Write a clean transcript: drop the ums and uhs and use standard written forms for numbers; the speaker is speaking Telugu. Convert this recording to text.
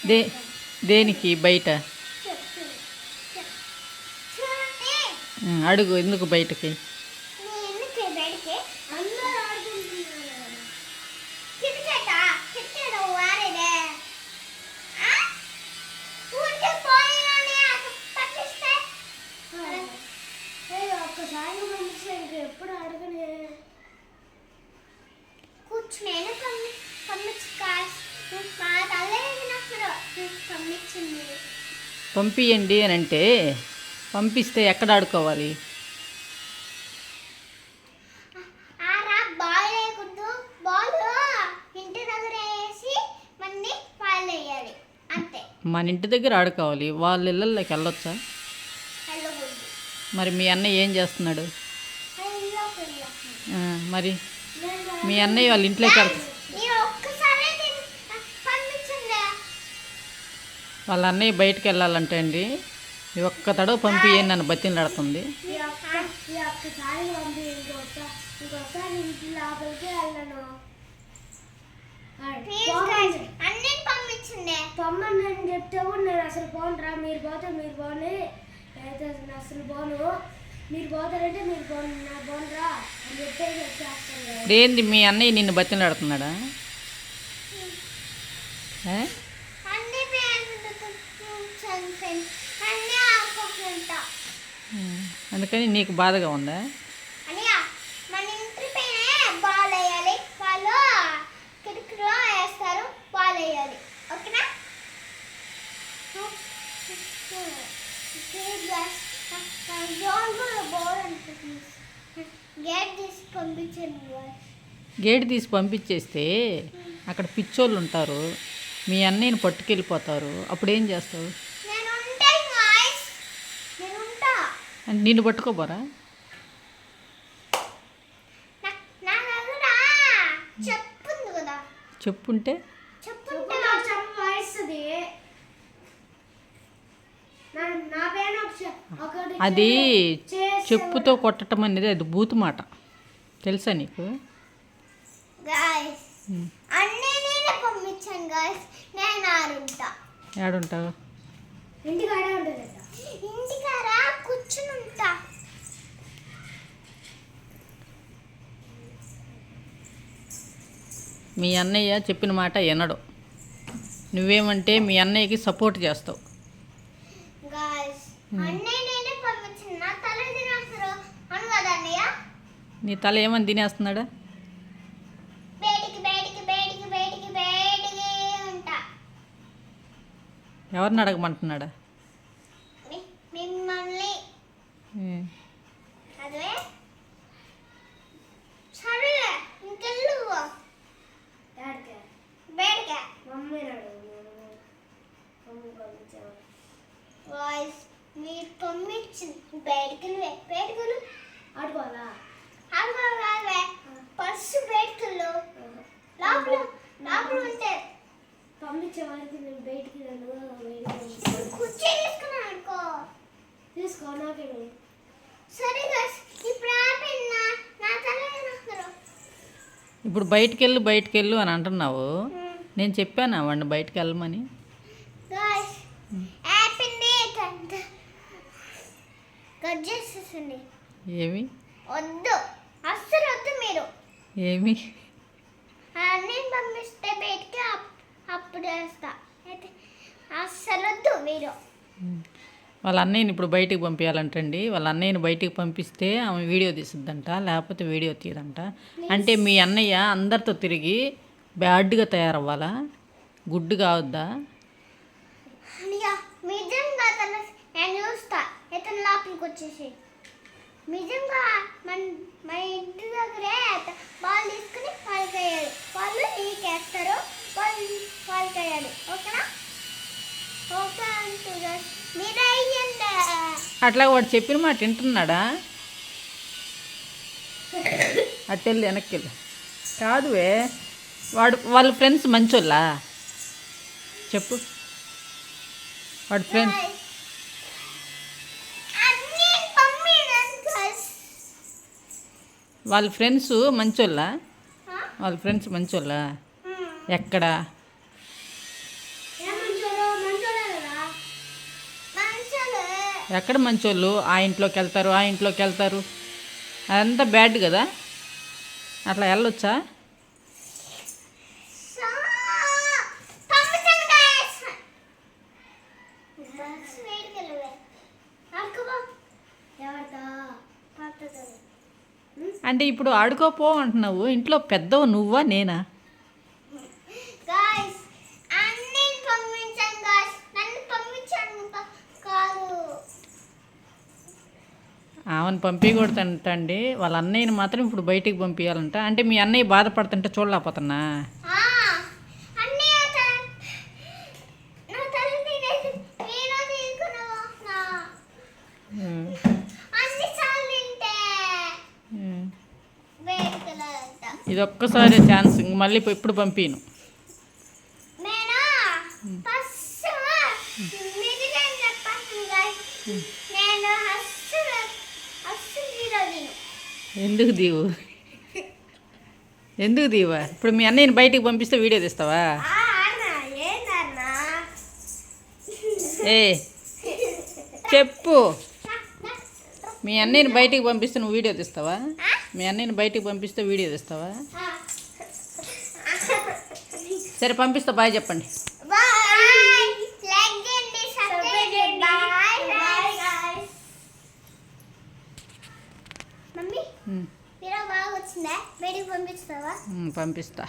దే దేనికి బయట అడుగు ఎందుకు బయటకి ఎప్పుడు అడగనే కూర్చునేను పంపియండి అని అంటే పంపిస్తే ఎక్కడ ఆడుకోవాలి? మన ఇంటి దగ్గర ఆడుకోవాలి, వాళ్ళ ఇళ్ళల్లోకి వెళ్ళొచ్చా? మరి మీ అన్నయ్య ఏం చేస్తున్నాడు? మరి మీ అన్నయ్య వాళ్ళ ఇంట్లోకి వెళ్తా వాళ్ళ అన్నయ్య బయటకు వెళ్ళాలంటే అండి ఒక్క తడవ పంపియ్యని నన్ను బతిమలాడుతుంది. పొమ్మని చెప్తే కూడా నేను అసలు పోనురా, మీరు పోతే మీరు పోని, అయితే అసలు పోను, మీరు పోతారంటే మీరు పోను, నా పోనురా అని చెప్పేసి వచ్చేస్తాను. ఏంది మీ అన్నయ్య నిన్ను బతిమలాడుతున్నాడా? అందుకని నీకు బాధగా ఉందా? గేట్ తీసి పంపించేస్తే అక్కడ పిచ్చోళ్ళు ఉంటారు, మీ అన్నయ్యని పట్టుకెళ్ళిపోతారు, అప్పుడు ఏం చేస్తావు? అంటే నిన్ను పట్టుకోపోరా? చెప్పుంటే అది చెప్పుతో కొట్టడం అనేది అది బూతు మాట, తెలుసా నీకు? ఏడుంటావు? మీ అన్నయ్య చెప్పిన మాట వినడు, నువ్వేమంటే మీ అన్నయ్యకి సపోర్ట్ చేస్తావు. నీ తల ఏమని తినేస్తున్నాడా? ఎవరిని అడగమంటున్నాడా? మిమ్మల్ని. మీరు పంపించింది బయటకు ఆడుకోవాలా? ఆడుకోవాలి పర్సు బయటకు లోపల ఉంటే పంపించే వారికి నేను బయటికి కుర్చీ తీసుకున్నా అనుకో, తీసుకో నాకే. సరే ఇప్పుడు నా తల. ఇప్పుడు బయటికి వెళ్ళు అని అంటున్నావు, నేను చెప్పానా వాడిని బయటికి వెళ్ళమని? ఏమి వద్దు, అస్సలు వద్దు. మీరు ఏమి నేను పంపిస్తే బయటికి అప్పుడు వేస్తా, అస్సలు వద్దు. మీరు వాళ్ళ అన్నయ్యని ఇప్పుడు బయటికి పంపించాలంటండి. వాళ్ళ అన్నయ్యని బయటికి పంపిస్తే ఆమె వీడియో తీసిద్దంట, లేకపోతే వీడియో తీయదంట. అంటే మీ అన్నయ్య అందరితో తిరిగి బ్యాడ్గా తయారవ్వాలా? గుడ్డు కావద్దా? నేను చూస్తా ఇతను లోపలికి వచ్చేసి నిజంగా మన ఇంటి దగ్గరే బాల్ తీసుకుని వాళ్ళకి వేయాలి, వాళ్ళు నీకేస్తారు, వాళ్ళకి వేయాలి. ఓకేనా? ఓకే అంటున్నా, మీరు అయ్యండి. అట్లా వాడు చెప్పిన మాట వింటున్నాడా? అట్టెళ్ళి వెనక్కి వెళ్ళి కాదువే, వాళ్ళ ఫ్రెండ్స్ మంచోళ్ళా చెప్పు? వాడు ఫ్రెండ్స్ వాళ్ళ ఫ్రెండ్స్ మంచోళ్ళా? వాళ్ళ ఫ్రెండ్స్ మంచోళ్ళా? ఎక్కడ? ఎక్కడ మంచోళ్ళు? ఆ ఇంట్లోకి వెళ్తారు, ఆ ఇంట్లోకి వెళ్తారు, అదంతా బ్యాడ్ కదా. అట్లా వెళ్ళొచ్చా? అంటే ఇప్పుడు ఆడుకోపో అంటున్నావు, ఇంట్లో పెద్దవు నువ్వా నేనా? ఆమెను పంపించకూడదంటండి, వాళ్ళ అన్నయ్యని మాత్రం ఇప్పుడు బయటికి పంపించాలంట. అంటే మీ అన్నయ్య బాధపడుతుంటే చూడలేకపోతున్నా. ఉమ్. ఉమ్. ఇది ఒక్కసారి ఛాన్స్, ఇంక మళ్ళీ ఎప్పుడు పంపిను. ఎందుకు దీవు? ఎందుకు దీవా? ఇప్పుడు మీ అన్నయ్యని బయటికి పంపిస్తే వీడియో తీస్తావా? ఏ చెప్పు, మీ అన్నయ్యని బయటికి పంపిస్తే నువ్వు వీడియో తీస్తావా? మీ అన్నయ్యని బయటికి పంపిస్తే వీడియో తీస్తావా? సరే పంపిస్తా, బాయ్ చెప్పండి. మమ్మీ బాగా వచ్చిందా? బయటికి పంపిస్తావా? పంపిస్తా.